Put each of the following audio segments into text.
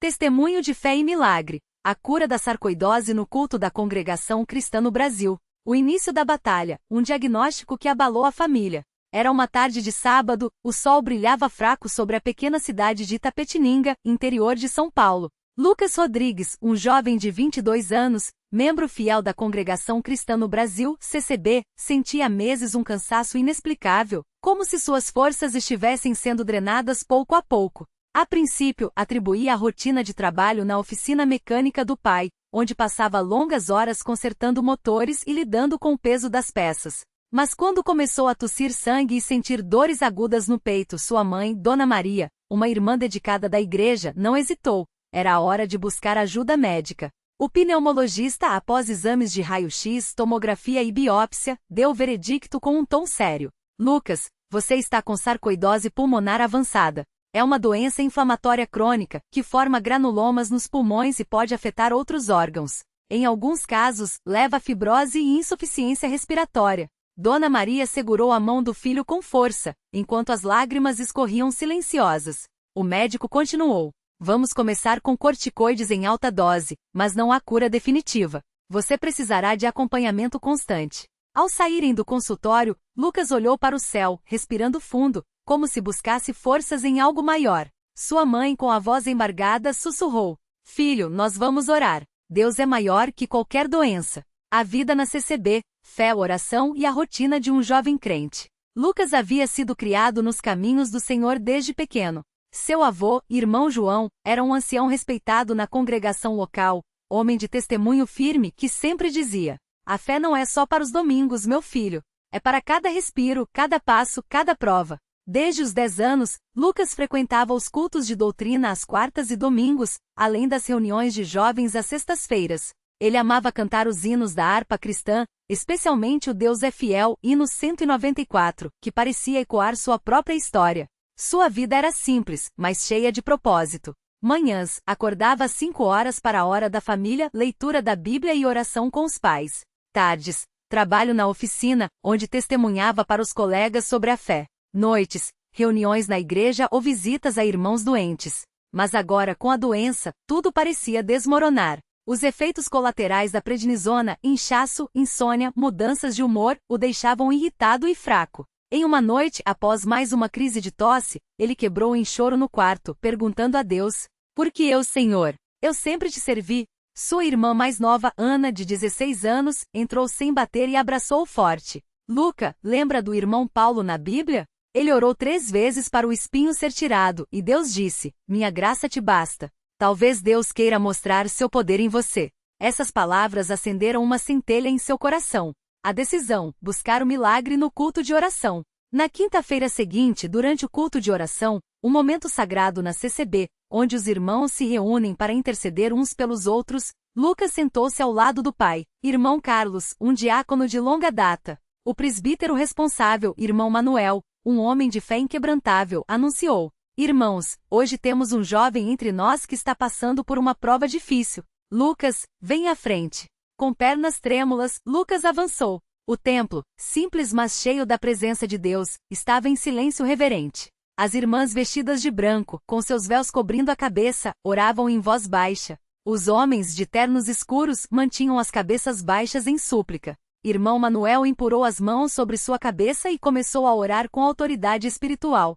Testemunho de fé e milagre. A cura da sarcoidose no culto da congregação cristã no Brasil. O início da batalha, um diagnóstico que abalou a família. Era uma tarde de sábado, o sol brilhava fraco sobre a pequena cidade de Itapetininga, interior de São Paulo. Lucas Rodrigues, um jovem de 22 anos, membro fiel da Congregação Cristã no Brasil, CCB, sentia há meses um cansaço inexplicável, como se suas forças estivessem sendo drenadas pouco a pouco. A princípio, atribuía a rotina de trabalho na oficina mecânica do pai, onde passava longas horas consertando motores e lidando com o peso das peças. Mas quando começou a tossir sangue e sentir dores agudas no peito, sua mãe, Dona Maria, uma irmã dedicada da igreja, não hesitou. Era a hora de buscar ajuda médica. O pneumologista, após exames de raio-x, tomografia e biópsia, deu o veredicto com um tom sério. Lucas, você está com sarcoidose pulmonar avançada. É uma doença inflamatória crônica, que forma granulomas nos pulmões e pode afetar outros órgãos. Em alguns casos, leva a fibrose e insuficiência respiratória. Dona Maria segurou a mão do filho com força, enquanto as lágrimas escorriam silenciosas. O médico continuou. Vamos começar com corticoides em alta dose, mas não há cura definitiva. Você precisará de acompanhamento constante. Ao saírem do consultório, Lucas olhou para o céu, respirando fundo, como se buscasse forças em algo maior. Sua mãe, com a voz embargada, sussurrou. Filho, nós vamos orar. Deus é maior que qualquer doença. A vida na CCB, fé, oração e a rotina de um jovem crente. Lucas havia sido criado nos caminhos do Senhor desde pequeno. Seu avô, irmão João, era um ancião respeitado na congregação local, homem de testemunho firme que sempre dizia: a fé não é só para os domingos, meu filho. É para cada respiro, cada passo, cada prova. Desde os 10 anos, Lucas frequentava os cultos de doutrina às quartas e domingos, além das reuniões de jovens às sextas-feiras. Ele amava cantar os hinos da harpa cristã, especialmente o Deus é Fiel, hino 194, que parecia ecoar sua própria história. Sua vida era simples, mas cheia de propósito. Manhãs, acordava às 5 horas para a hora da família, leitura da Bíblia e oração com os pais. Tardes, trabalho na oficina, onde testemunhava para os colegas sobre a fé. Noites, reuniões na igreja ou visitas a irmãos doentes. Mas agora, com a doença, tudo parecia desmoronar. Os efeitos colaterais da prednisona, inchaço, insônia, mudanças de humor, o deixavam irritado e fraco. Em uma noite, após mais uma crise de tosse, ele quebrou em choro no quarto, perguntando a Deus: por que eu, Senhor? Eu sempre te servi. Sua irmã mais nova, Ana, de 16 anos, entrou sem bater e abraçou-o forte. Luca, lembra do irmão Paulo na Bíblia? Ele orou 3 vezes para o espinho ser tirado, e Deus disse: minha graça te basta. Talvez Deus queira mostrar seu poder em você. Essas palavras acenderam uma centelha em seu coração. A decisão, buscar o milagre no culto de oração. Na quinta-feira seguinte, durante o culto de oração, um momento sagrado na CCB, onde os irmãos se reúnem para interceder uns pelos outros, Lucas sentou-se ao lado do pai, irmão Carlos, um diácono de longa data. O presbítero responsável, irmão Manuel, um homem de fé inquebrantável, anunciou: irmãos, hoje temos um jovem entre nós que está passando por uma prova difícil. Lucas, vem à frente. Com pernas trêmulas, Lucas avançou. O templo, simples mas cheio da presença de Deus, estava em silêncio reverente. As irmãs vestidas de branco, com seus véus cobrindo a cabeça, oravam em voz baixa. Os homens de ternos escuros mantinham as cabeças baixas em súplica. Irmão Manuel empurrou as mãos sobre sua cabeça e começou a orar com autoridade espiritual.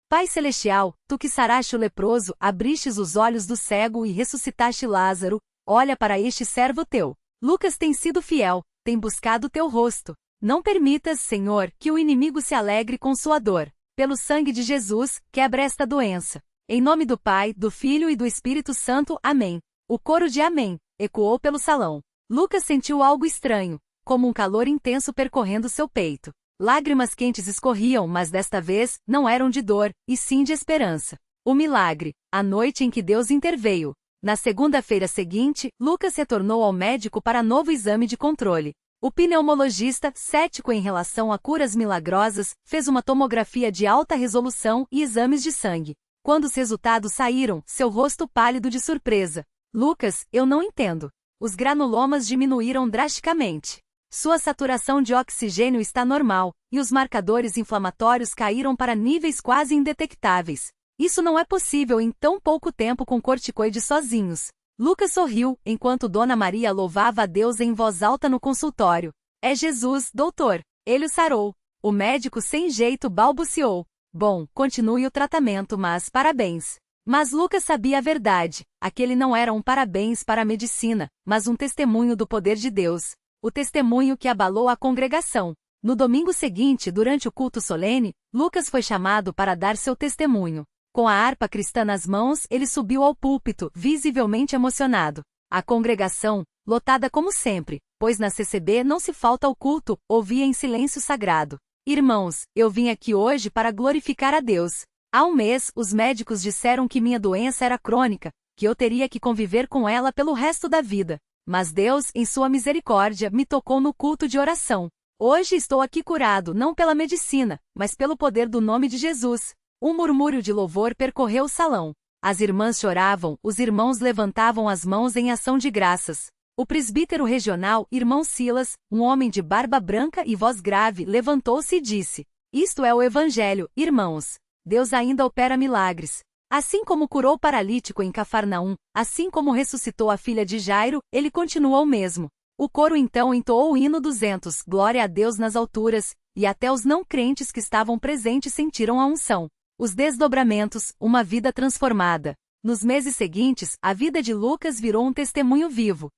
Pai Celestial, tu que saraste o leproso, abristes os olhos do cego e ressuscitaste Lázaro, olha para este servo teu. Lucas tem sido fiel, tem buscado teu rosto. Não permitas, Senhor, que o inimigo se alegre com sua dor. Pelo sangue de Jesus, quebra esta doença. Em nome do Pai, do Filho e do Espírito Santo, amém. O coro de amém ecoou pelo salão. Lucas sentiu algo estranho, como um calor intenso percorrendo seu peito. Lágrimas quentes escorriam, mas desta vez, não eram de dor, e sim de esperança. O milagre, a noite em que Deus interveio. Na segunda-feira seguinte, Lucas retornou ao médico para novo exame de controle. O pneumologista, cético em relação a curas milagrosas, fez uma tomografia de alta resolução e exames de sangue. Quando os resultados saíram, seu rosto pálido de surpresa. Lucas, eu não entendo. Os granulomas diminuíram drasticamente. Sua saturação de oxigênio está normal, e os marcadores inflamatórios caíram para níveis quase indetectáveis. Isso não é possível em tão pouco tempo com corticoides sozinhos. Lucas sorriu, enquanto Dona Maria louvava a Deus em voz alta no consultório. É Jesus, doutor. Ele o sarou. O médico sem jeito balbuciou. Bom, continue o tratamento, mas parabéns. Mas Lucas sabia a verdade. Aquele não era um parabéns para a medicina, mas um testemunho do poder de Deus. O testemunho que abalou a congregação. No domingo seguinte, durante o culto solene, Lucas foi chamado para dar seu testemunho. Com a harpa cristã nas mãos, ele subiu ao púlpito, visivelmente emocionado. A congregação, lotada como sempre, pois na CCB não se falta ao culto, ouvia em silêncio sagrado. Irmãos, eu vim aqui hoje para glorificar a Deus. Há um mês, os médicos disseram que minha doença era crônica, que eu teria que conviver com ela pelo resto da vida. Mas Deus, em sua misericórdia, me tocou no culto de oração. Hoje estou aqui curado não pela medicina, mas pelo poder do nome de Jesus. Um murmúrio de louvor percorreu o salão. As irmãs choravam, os irmãos levantavam as mãos em ação de graças. O presbítero regional, irmão Silas, um homem de barba branca e voz grave, levantou-se e disse: Isto é o Evangelho, irmãos. Deus ainda opera milagres. Assim como curou o paralítico em Cafarnaum, assim como ressuscitou a filha de Jairo, ele continuou mesmo. O coro então entoou o hino 200, Glória a Deus nas alturas, e até os não crentes que estavam presentes sentiram a unção. Os desdobramentos, uma vida transformada. Nos meses seguintes, a vida de Lucas virou um testemunho vivo.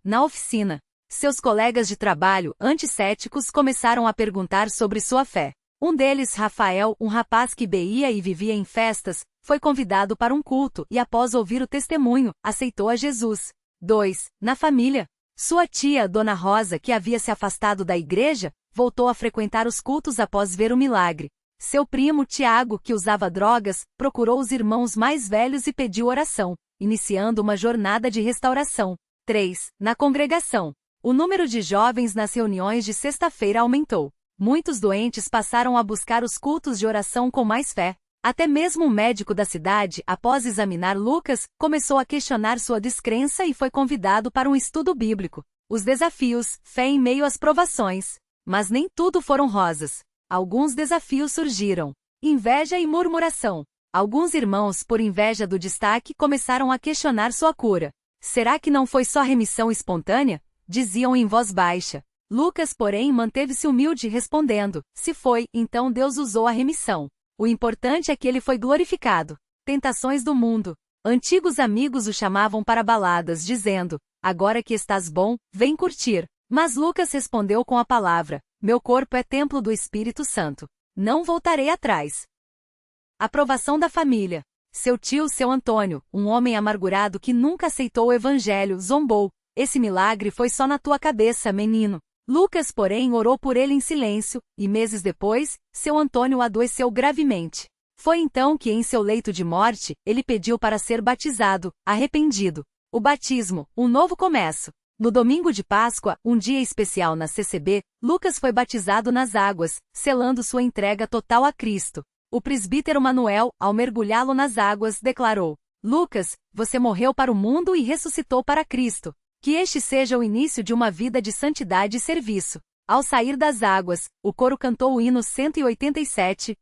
Na oficina. Seus colegas de trabalho, anticéticos, começaram a perguntar sobre sua fé. Um deles, Rafael, um rapaz que beia e vivia em festas, foi convidado para um culto e, após ouvir o testemunho, aceitou a Jesus. 2. Na família. Sua tia, Dona Rosa, que havia se afastado da igreja, voltou a frequentar os cultos após ver o milagre. Seu primo, Tiago, que usava drogas, procurou os irmãos mais velhos e pediu oração, iniciando uma jornada de restauração. 3. Na congregação. O número de jovens nas reuniões de sexta-feira aumentou. Muitos doentes passaram a buscar os cultos de oração com mais fé. Até mesmo o médico da cidade, após examinar Lucas, começou a questionar sua descrença e foi convidado para um estudo bíblico. Os desafios, fé em meio às provações. Mas nem tudo foram rosas. Alguns desafios surgiram. Inveja e murmuração. Alguns irmãos, por inveja do destaque, começaram a questionar sua cura. Será que não foi só remissão espontânea? Diziam em voz baixa. Lucas, porém, manteve-se humilde respondendo: se foi, então Deus usou a remissão. O importante é que ele foi glorificado. Tentações do mundo. Antigos amigos o chamavam para baladas, dizendo: agora que estás bom, vem curtir. Mas Lucas respondeu com a palavra: meu corpo é templo do Espírito Santo. Não voltarei atrás. Aprovação da família. Seu tio, seu Antônio, um homem amargurado que nunca aceitou o evangelho, zombou: esse milagre foi só na tua cabeça, menino. Lucas, porém, orou por ele em silêncio, e meses depois, seu Antônio adoeceu gravemente. Foi então que, em seu leito de morte, ele pediu para ser batizado, arrependido. O batismo, um novo começo. No domingo de Páscoa, um dia especial na CCB, Lucas foi batizado nas águas, selando sua entrega total a Cristo. O presbítero Manuel, ao mergulhá-lo nas águas, declarou: Lucas, você morreu para o mundo e ressuscitou para Cristo. Que este seja o início de uma vida de santidade e serviço. Ao sair das águas, o coro cantou o hino 187,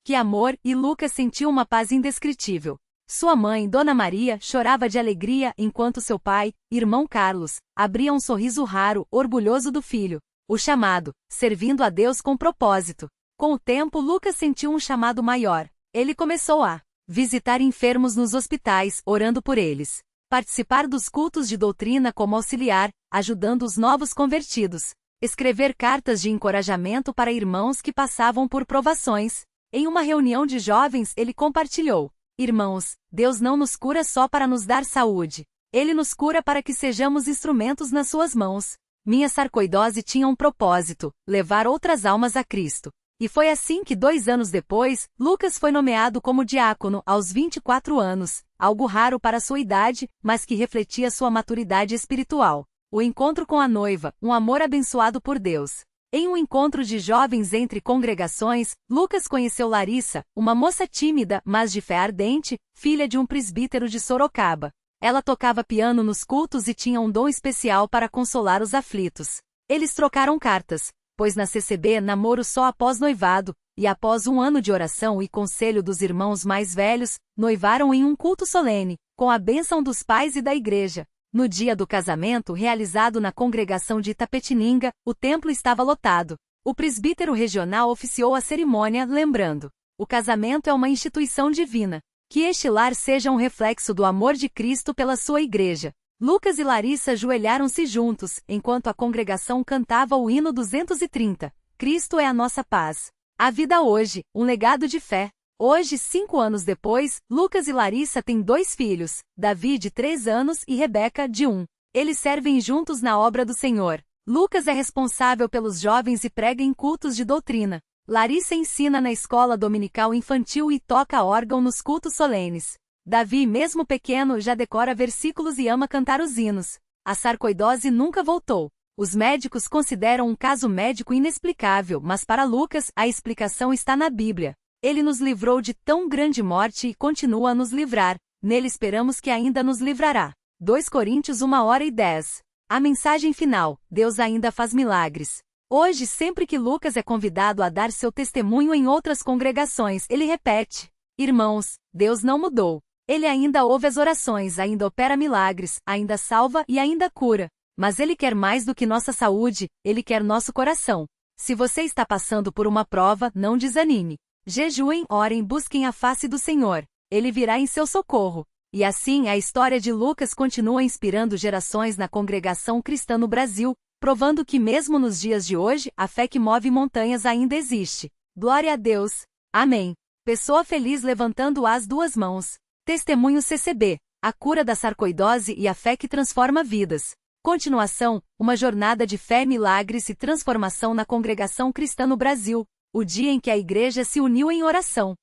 que amor, e Lucas sentiu uma paz indescritível. Sua mãe, Dona Maria, chorava de alegria enquanto seu pai, irmão Carlos, abria um sorriso raro, orgulhoso do filho. O chamado, servindo a Deus com propósito. Com o tempo, Lucas sentiu um chamado maior. Ele começou a visitar enfermos nos hospitais, orando por eles. Participar dos cultos de doutrina como auxiliar, ajudando os novos convertidos. Escrever cartas de encorajamento para irmãos que passavam por provações. Em uma reunião de jovens, ele compartilhou: irmãos, Deus não nos cura só para nos dar saúde. Ele nos cura para que sejamos instrumentos nas suas mãos. Minha sarcoidose tinha um propósito: levar outras almas a Cristo. E foi assim que 2 anos depois, Lucas foi nomeado como diácono aos 24 anos, algo raro para sua idade, mas que refletia sua maturidade espiritual. O encontro com a noiva, um amor abençoado por Deus. Em um encontro de jovens entre congregações, Lucas conheceu Larissa, uma moça tímida, mas de fé ardente, filha de um presbítero de Sorocaba. Ela tocava piano nos cultos e tinha um dom especial para consolar os aflitos. Eles trocaram cartas, pois na CCB namoro só após noivado, e após um ano de oração e conselho dos irmãos mais velhos, noivaram em um culto solene, com a bênção dos pais e da igreja. No dia do casamento realizado na congregação de Itapetininga, o templo estava lotado. O presbítero regional oficiou a cerimônia, lembrando: o casamento é uma instituição divina. Que este lar seja um reflexo do amor de Cristo pela sua igreja. Lucas e Larissa ajoelharam-se juntos, enquanto a congregação cantava o hino 230. Cristo é a nossa paz. A vida hoje, um legado de fé. Hoje, 5 anos depois, Lucas e Larissa têm 2 filhos, Davi de 3 anos e Rebeca de 1. Eles servem juntos na obra do Senhor. Lucas é responsável pelos jovens e prega em cultos de doutrina. Larissa ensina na escola dominical infantil e toca órgão nos cultos solenes. Davi, mesmo pequeno, já decora versículos e ama cantar os hinos. A sarcoidose nunca voltou. Os médicos consideram um caso médico inexplicável, mas para Lucas, a explicação está na Bíblia. Ele nos livrou de tão grande morte e continua a nos livrar. Nele esperamos que ainda nos livrará. 2 Coríntios 1h10. A mensagem final: Deus ainda faz milagres. Hoje, sempre que Lucas é convidado a dar seu testemunho em outras congregações, ele repete: irmãos, Deus não mudou. Ele ainda ouve as orações, ainda opera milagres, ainda salva e ainda cura. Mas Ele quer mais do que nossa saúde, Ele quer nosso coração. Se você está passando por uma prova, não desanime. Jejuem, orem, busquem a face do Senhor. Ele virá em seu socorro. E assim, a história de Lucas continua inspirando gerações na congregação cristã no Brasil, provando que mesmo nos dias de hoje, a fé que move montanhas ainda existe. Glória a Deus. Amém. Pessoa feliz levantando as 2 mãos. Testemunho CCB. A cura da sarcoidose e a fé que transforma vidas. Continuação, uma jornada de fé, milagres e transformação na congregação cristã no Brasil, o dia em que a igreja se uniu em oração.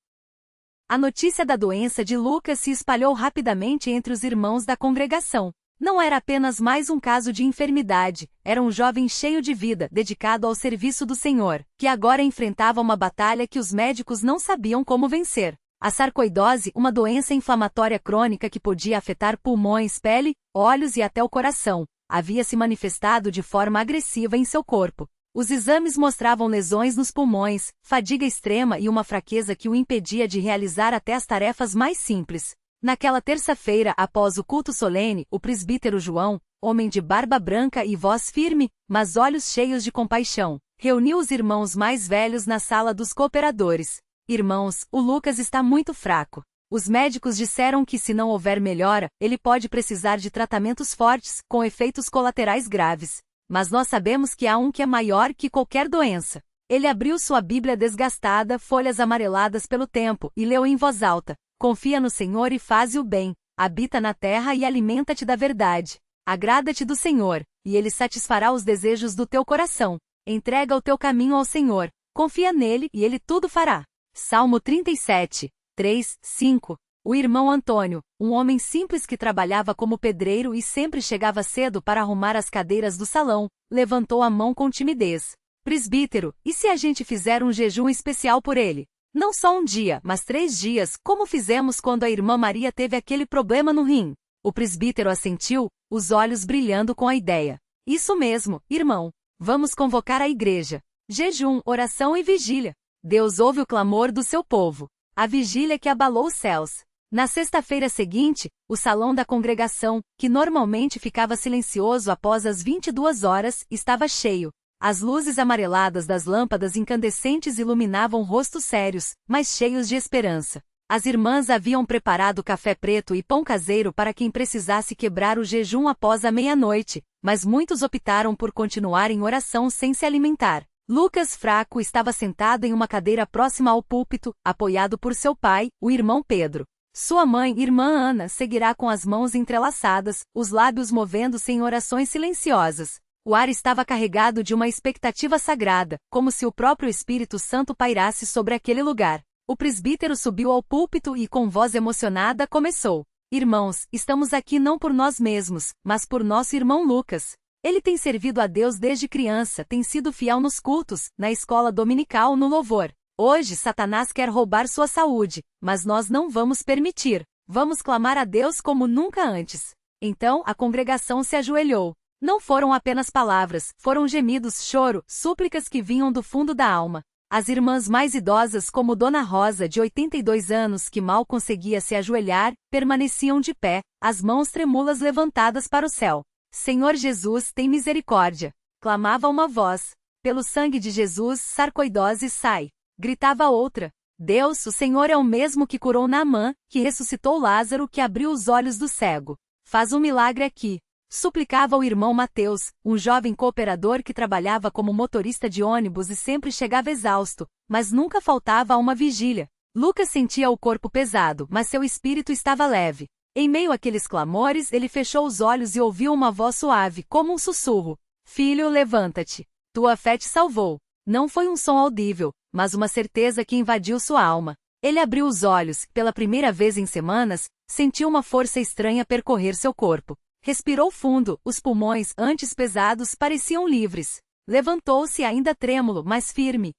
A notícia da doença de Lucas se espalhou rapidamente entre os irmãos da congregação. Não era apenas mais um caso de enfermidade, era um jovem cheio de vida, dedicado ao serviço do Senhor, que agora enfrentava uma batalha que os médicos não sabiam como vencer. A sarcoidose, uma doença inflamatória crônica que podia afetar pulmões, pele, olhos e até o coração, havia se manifestado de forma agressiva em seu corpo. Os exames mostravam lesões nos pulmões, fadiga extrema e uma fraqueza que o impedia de realizar até as tarefas mais simples. Naquela terça-feira, após o culto solene, o presbítero João, homem de barba branca e voz firme, mas olhos cheios de compaixão, reuniu os irmãos mais velhos na sala dos cooperadores. Irmãos, o Lucas está muito fraco. Os médicos disseram que se não houver melhora, ele pode precisar de tratamentos fortes, com efeitos colaterais graves. Mas nós sabemos que há um que é maior que qualquer doença. Ele abriu sua Bíblia desgastada, folhas amareladas pelo tempo, e leu em voz alta: confia no Senhor e faze o bem, habita na terra e alimenta-te da verdade. Agrada-te do Senhor, e Ele satisfará os desejos do teu coração. Entrega o teu caminho ao Senhor, confia nele e Ele tudo fará. Salmo 37. 3, 5. O irmão Antônio, um homem simples que trabalhava como pedreiro e sempre chegava cedo para arrumar as cadeiras do salão, levantou a mão com timidez. Presbítero, e se a gente fizer um jejum especial por ele? Não só um dia, mas 3 dias, como fizemos quando a irmã Maria teve aquele problema no rim. O presbítero assentiu, os olhos brilhando com a ideia. Isso mesmo, irmão. Vamos convocar a igreja. Jejum, oração e vigília. Deus ouve o clamor do seu povo. A vigília que abalou os céus. Na sexta-feira seguinte, o salão da congregação, que normalmente ficava silencioso após as 22 horas, estava cheio. As luzes amareladas das lâmpadas incandescentes iluminavam rostos sérios, mas cheios de esperança. As irmãs haviam preparado café preto e pão caseiro para quem precisasse quebrar o jejum após a meia-noite, mas muitos optaram por continuar em oração sem se alimentar. Lucas, fraco, estava sentado em uma cadeira próxima ao púlpito, apoiado por seu pai, o irmão Pedro. Sua mãe, irmã Ana, seguirá com as mãos entrelaçadas, os lábios movendo-se em orações silenciosas. O ar estava carregado de uma expectativa sagrada, como se o próprio Espírito Santo pairasse sobre aquele lugar. O presbítero subiu ao púlpito e, com voz emocionada, começou: irmãos, estamos aqui não por nós mesmos, mas por nosso irmão Lucas. Ele tem servido a Deus desde criança, tem sido fiel nos cultos, na escola dominical, no louvor. Hoje Satanás quer roubar sua saúde, mas nós não vamos permitir. Vamos clamar a Deus como nunca antes. Então a congregação se ajoelhou. Não foram apenas palavras, foram gemidos, choro, súplicas que vinham do fundo da alma. As irmãs mais idosas, como Dona Rosa, de 82 anos, que mal conseguia se ajoelhar, permaneciam de pé, as mãos trêmulas levantadas para o céu. Senhor Jesus, tem misericórdia! Clamava uma voz. Pelo sangue de Jesus, sarcoidose sai. Gritava outra. Deus, o Senhor é o mesmo que curou Naamã, que ressuscitou Lázaro, que abriu os olhos do cego. Faz um milagre aqui. Suplicava o irmão Mateus, um jovem cooperador que trabalhava como motorista de ônibus e sempre chegava exausto, mas nunca faltava a uma vigília. Lucas sentia o corpo pesado, mas seu espírito estava leve. Em meio àqueles clamores, ele fechou os olhos e ouviu uma voz suave, como um sussurro. Filho, levanta-te. Tua fé te salvou. Não foi um som audível, mas uma certeza que invadiu sua alma. Ele abriu os olhos, pela primeira vez em semanas, sentiu uma força estranha percorrer seu corpo. Respirou fundo, os pulmões, antes pesados, pareciam livres. Levantou-se ainda trêmulo, mas firme.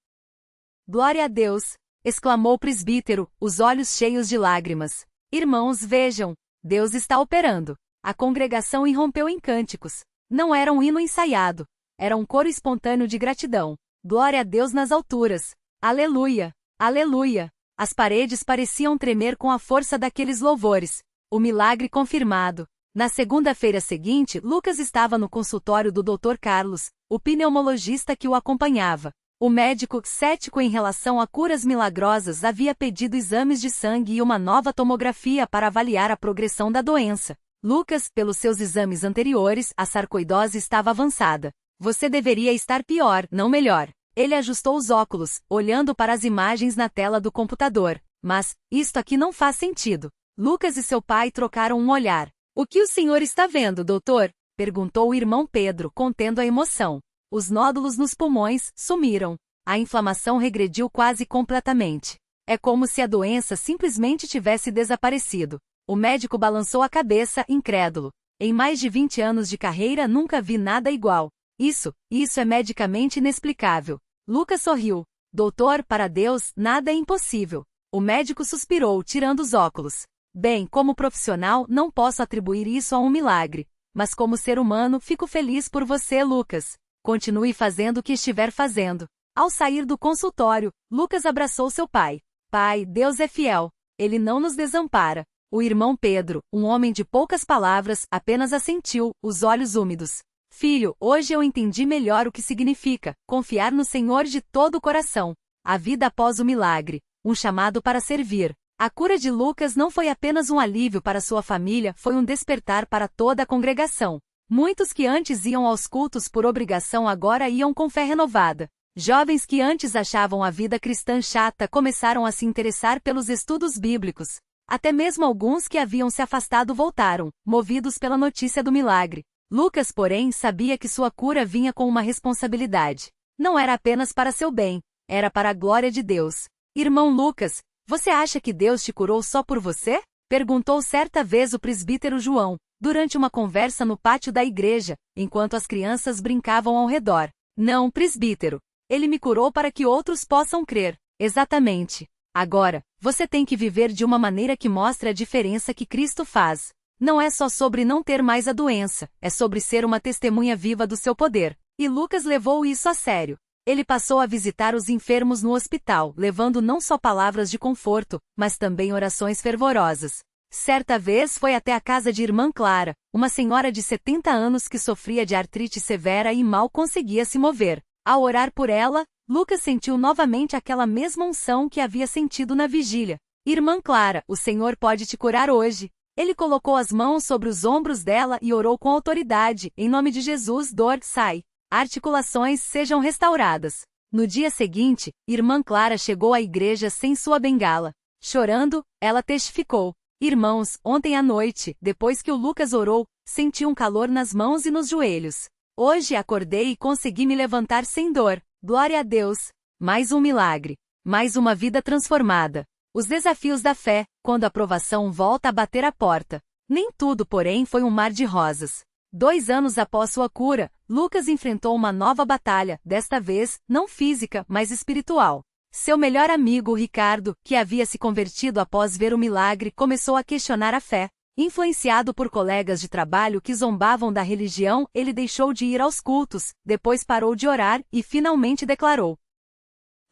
Glória a Deus! Exclamou o presbítero, os olhos cheios de lágrimas. Irmãos, vejam! Deus está operando. A congregação irrompeu em cânticos. Não era um hino ensaiado. Era um coro espontâneo de gratidão. Glória a Deus nas alturas. Aleluia! Aleluia! As paredes pareciam tremer com a força daqueles louvores. O milagre confirmado. Na segunda-feira seguinte, Lucas estava no consultório do Dr. Carlos, o pneumologista que o acompanhava. O médico, cético em relação a curas milagrosas, havia pedido exames de sangue e uma nova tomografia para avaliar a progressão da doença. Lucas, pelos seus exames anteriores, a sarcoidose estava avançada. Você deveria estar pior, não melhor. Ele ajustou os óculos, olhando para as imagens na tela do computador. Mas, isto aqui não faz sentido. Lucas e seu pai trocaram um olhar. O que o senhor está vendo, doutor? Perguntou o irmão Pedro, contendo a emoção. Os nódulos nos pulmões sumiram. A inflamação regrediu quase completamente. É como se a doença simplesmente tivesse desaparecido. O médico balançou a cabeça, incrédulo. Em mais de 20 anos de carreira nunca vi nada igual. Isso é medicamente inexplicável. Lucas sorriu. Doutor, para Deus, nada é impossível. O médico suspirou, tirando os óculos. Bem, como profissional, não posso atribuir isso a um milagre. Mas como ser humano, fico feliz por você, Lucas. Continue fazendo o que estiver fazendo. Ao sair do consultório, Lucas abraçou seu pai. Pai, Deus é fiel. Ele não nos desampara. O irmão Pedro, um homem de poucas palavras, apenas assentiu, os olhos úmidos. Filho, hoje eu entendi melhor o que significa confiar no Senhor de todo o coração. A vida após o milagre, um chamado para servir. A cura de Lucas não foi apenas um alívio para sua família, foi um despertar para toda a congregação. Muitos que antes iam aos cultos por obrigação agora iam com fé renovada. Jovens que antes achavam a vida cristã chata começaram a se interessar pelos estudos bíblicos. Até mesmo alguns que haviam se afastado voltaram, movidos pela notícia do milagre. Lucas, porém, sabia que sua cura vinha com uma responsabilidade. Não era apenas para seu bem, era para a glória de Deus. Irmão Lucas, você acha que Deus te curou só por você? Perguntou certa vez o presbítero João, durante uma conversa no pátio da igreja, enquanto as crianças brincavam ao redor. Não, presbítero. Ele me curou para que outros possam crer. Exatamente. Agora, você tem que viver de uma maneira que mostre a diferença que Cristo faz. Não é só sobre não ter mais a doença, é sobre ser uma testemunha viva do seu poder. E Lucas levou isso a sério. Ele passou a visitar os enfermos no hospital, levando não só palavras de conforto, mas também orações fervorosas. Certa vez foi até a casa de irmã Clara, uma senhora de 70 anos que sofria de artrite severa e mal conseguia se mover. Ao orar por ela, Lucas sentiu novamente aquela mesma unção que havia sentido na vigília. Irmã Clara, o Senhor pode te curar hoje. Ele colocou as mãos sobre os ombros dela e orou com autoridade, em nome de Jesus, dor, sai. Articulações sejam restauradas. No dia seguinte, irmã Clara chegou à igreja sem sua bengala. Chorando, ela testificou. Irmãos, ontem à noite, depois que o Lucas orou, senti um calor nas mãos e nos joelhos. Hoje acordei e consegui me levantar sem dor. Glória a Deus! Mais um milagre. Mais uma vida transformada. Os desafios da fé, quando a provação volta a bater a porta. Nem tudo, porém, foi um mar de rosas. 2 anos após sua cura, Lucas enfrentou uma nova batalha, desta vez, não física, mas espiritual. Seu melhor amigo, Ricardo, que havia se convertido após ver o milagre, começou a questionar a fé. Influenciado por colegas de trabalho que zombavam da religião, ele deixou de ir aos cultos, depois parou de orar e finalmente declarou: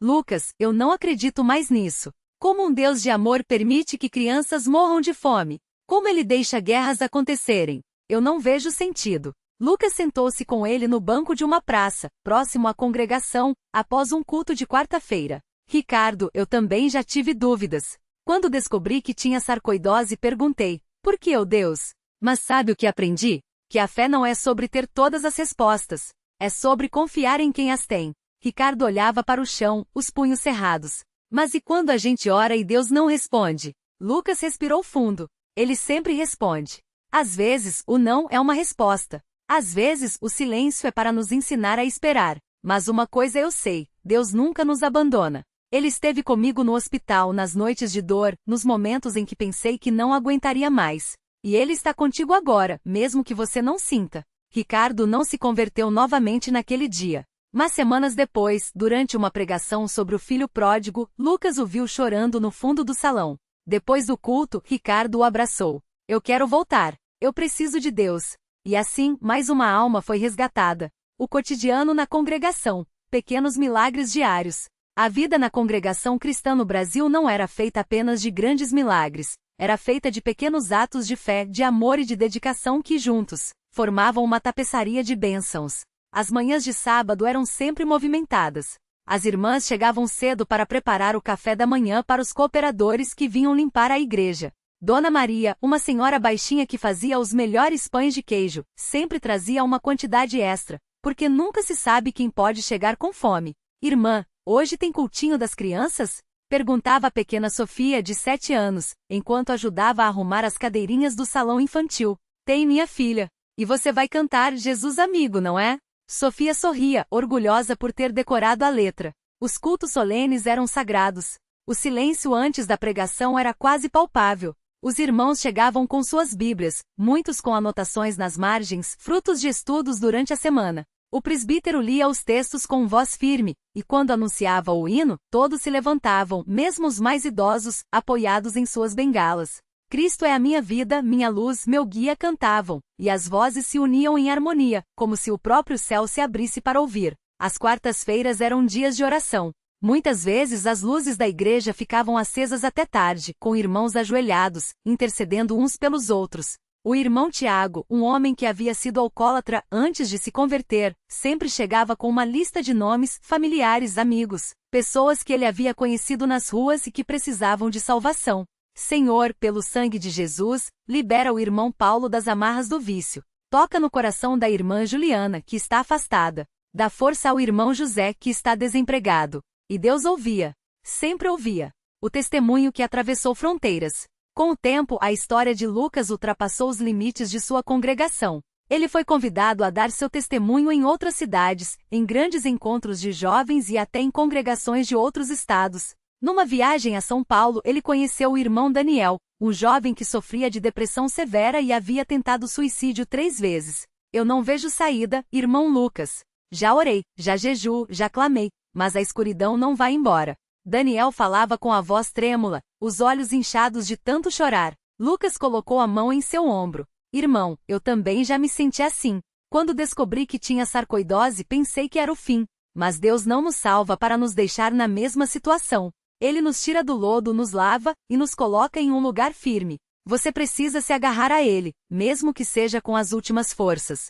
Lucas, eu não acredito mais nisso. Como um Deus de amor permite que crianças morram de fome? Como ele deixa guerras acontecerem? Eu não vejo sentido. Lucas sentou-se com ele no banco de uma praça, próximo à congregação, após um culto de quarta-feira. Ricardo, eu também já tive dúvidas. Quando descobri que tinha sarcoidose, perguntei, por que, oh Deus? Mas sabe o que aprendi? Que a fé não é sobre ter todas as respostas. É sobre confiar em quem as tem. Ricardo olhava para o chão, os punhos cerrados. Mas e quando a gente ora e Deus não responde? Lucas respirou fundo. Ele sempre responde. Às vezes, o não é uma resposta. Às vezes, o silêncio é para nos ensinar a esperar. Mas uma coisa eu sei, Deus nunca nos abandona. Ele esteve comigo no hospital nas noites de dor, nos momentos em que pensei que não aguentaria mais. E Ele está contigo agora, mesmo que você não sinta. Ricardo não se converteu novamente naquele dia. Mas semanas depois, durante uma pregação sobre o filho pródigo, Lucas o viu chorando no fundo do salão. Depois do culto, Ricardo o abraçou. Eu quero voltar. Eu preciso de Deus. E assim, mais uma alma foi resgatada. O cotidiano na congregação. Pequenos milagres diários. A vida na congregação cristã no Brasil não era feita apenas de grandes milagres. Era feita de pequenos atos de fé, de amor e de dedicação que, juntos, formavam uma tapeçaria de bênçãos. As manhãs de sábado eram sempre movimentadas. As irmãs chegavam cedo para preparar o café da manhã para os cooperadores que vinham limpar a igreja. Dona Maria, uma senhora baixinha que fazia os melhores pães de queijo, sempre trazia uma quantidade extra, porque nunca se sabe quem pode chegar com fome. Irmã, hoje tem cultinho das crianças? Perguntava a pequena Sofia, de 7 anos, enquanto ajudava a arrumar as cadeirinhas do salão infantil. Tem, minha filha. E você vai cantar Jesus Amigo, não é? Sofia sorria, orgulhosa por ter decorado a letra. Os cultos solenes eram sagrados. O silêncio antes da pregação era quase palpável. Os irmãos chegavam com suas Bíblias, muitos com anotações nas margens, frutos de estudos durante a semana. O presbítero lia os textos com voz firme, e quando anunciava o hino, todos se levantavam, mesmo os mais idosos, apoiados em suas bengalas. Cristo é a minha vida, minha luz, meu guia cantavam, e as vozes se uniam em harmonia, como se o próprio céu se abrisse para ouvir. As quartas-feiras eram dias de oração. Muitas vezes as luzes da igreja ficavam acesas até tarde, com irmãos ajoelhados, intercedendo uns pelos outros. O irmão Tiago, um homem que havia sido alcoólatra antes de se converter, sempre chegava com uma lista de nomes, familiares, amigos, pessoas que ele havia conhecido nas ruas e que precisavam de salvação. Senhor, pelo sangue de Jesus, libera o irmão Paulo das amarras do vício. Toca no coração da irmã Juliana, que está afastada. Dá força ao irmão José, que está desempregado. E Deus ouvia. Sempre ouvia. O testemunho que atravessou fronteiras. Com o tempo, a história de Lucas ultrapassou os limites de sua congregação. Ele foi convidado a dar seu testemunho em outras cidades, em grandes encontros de jovens e até em congregações de outros estados. Numa viagem a São Paulo, ele conheceu o irmão Daniel, um jovem que sofria de depressão severa e havia tentado suicídio 3 vezes. Eu não vejo saída, irmão Lucas. Já orei, já jejuo, já clamei, mas a escuridão não vai embora. Daniel falava com a voz trêmula, os olhos inchados de tanto chorar. Lucas colocou a mão em seu ombro. Irmão, eu também já me senti assim. Quando descobri que tinha sarcoidose, pensei que era o fim. Mas Deus não nos salva para nos deixar na mesma situação. Ele nos tira do lodo, nos lava, e nos coloca em um lugar firme. Você precisa se agarrar a Ele, mesmo que seja com as últimas forças.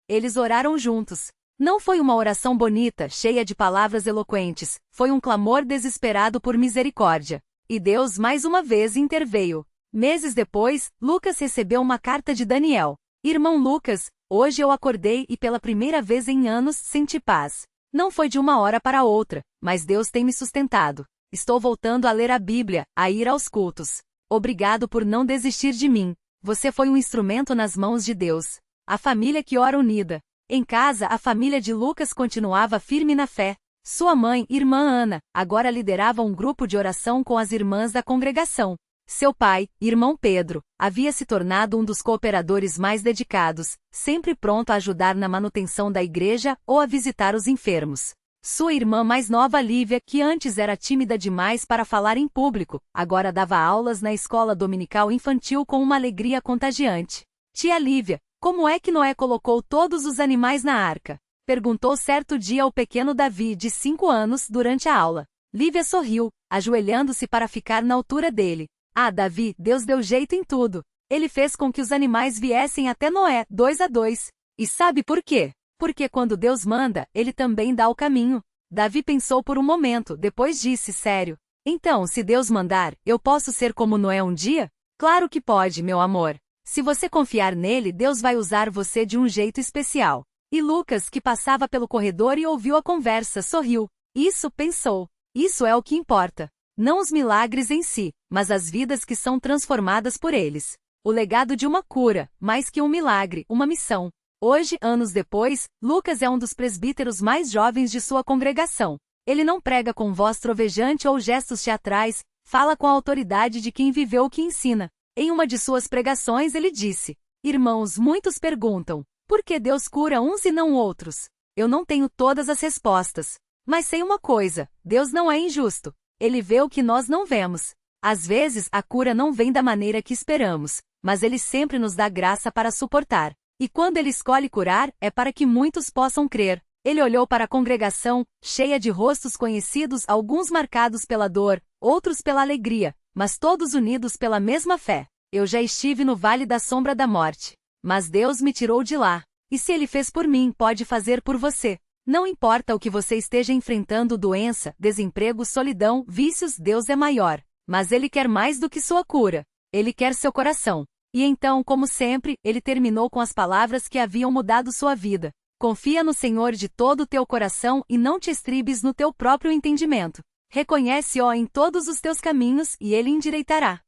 Eles oraram juntos. Não foi uma oração bonita, cheia de palavras eloquentes, foi um clamor desesperado por misericórdia. E Deus mais uma vez interveio. Meses depois, Lucas recebeu uma carta de Daniel. Irmão Lucas, hoje eu acordei e pela primeira vez em anos senti paz. Não foi de uma hora para outra, mas Deus tem me sustentado. Estou voltando a ler a Bíblia, a ir aos cultos. Obrigado por não desistir de mim. Você foi um instrumento nas mãos de Deus. A família que ora unida. Em casa, a família de Lucas continuava firme na fé. Sua mãe, irmã Ana, agora liderava um grupo de oração com as irmãs da congregação. Seu pai, irmão Pedro, havia se tornado um dos cooperadores mais dedicados, sempre pronto a ajudar na manutenção da igreja ou a visitar os enfermos. Sua irmã mais nova, Lívia, que antes era tímida demais para falar em público, agora dava aulas na escola dominical infantil com uma alegria contagiante. Tia Lívia, como é que Noé colocou todos os animais na arca? Perguntou certo dia ao pequeno Davi, de 5 anos, durante a aula. Lívia sorriu, ajoelhando-se para ficar na altura dele. Ah, Davi, Deus deu jeito em tudo. Ele fez com que os animais viessem até Noé, 2-2. E sabe por quê? Porque quando Deus manda, ele também dá o caminho. Davi pensou por um momento, depois disse sério. Então, se Deus mandar, eu posso ser como Noé um dia? Claro que pode, meu amor. Se você confiar nele, Deus vai usar você de um jeito especial. E Lucas, que passava pelo corredor e ouviu a conversa, sorriu. Isso, pensou. Isso é o que importa. Não os milagres em si, mas as vidas que são transformadas por eles. O legado de uma cura, mais que um milagre, uma missão. Hoje, anos depois, Lucas é um dos presbíteros mais jovens de sua congregação. Ele não prega com voz trovejante ou gestos teatrais, fala com a autoridade de quem viveu o que ensina. Em uma de suas pregações ele disse: Irmãos, muitos perguntam, por que Deus cura uns e não outros? Eu não tenho todas as respostas. Mas sei uma coisa, Deus não é injusto. Ele vê o que nós não vemos. Às vezes a cura não vem da maneira que esperamos, mas Ele sempre nos dá graça para suportar. E quando Ele escolhe curar, é para que muitos possam crer. Ele olhou para a congregação, cheia de rostos conhecidos, alguns marcados pela dor, outros pela alegria, mas todos unidos pela mesma fé. Eu já estive no vale da sombra da morte, mas Deus me tirou de lá. E se Ele fez por mim, pode fazer por você. Não importa o que você esteja enfrentando, doença, desemprego, solidão, vícios, Deus é maior. Mas Ele quer mais do que sua cura. Ele quer seu coração. E então, como sempre, ele terminou com as palavras que haviam mudado sua vida. Confia no Senhor de todo o teu coração e não te estribes no teu próprio entendimento. Reconhece-o em todos os teus caminhos e Ele endireitará.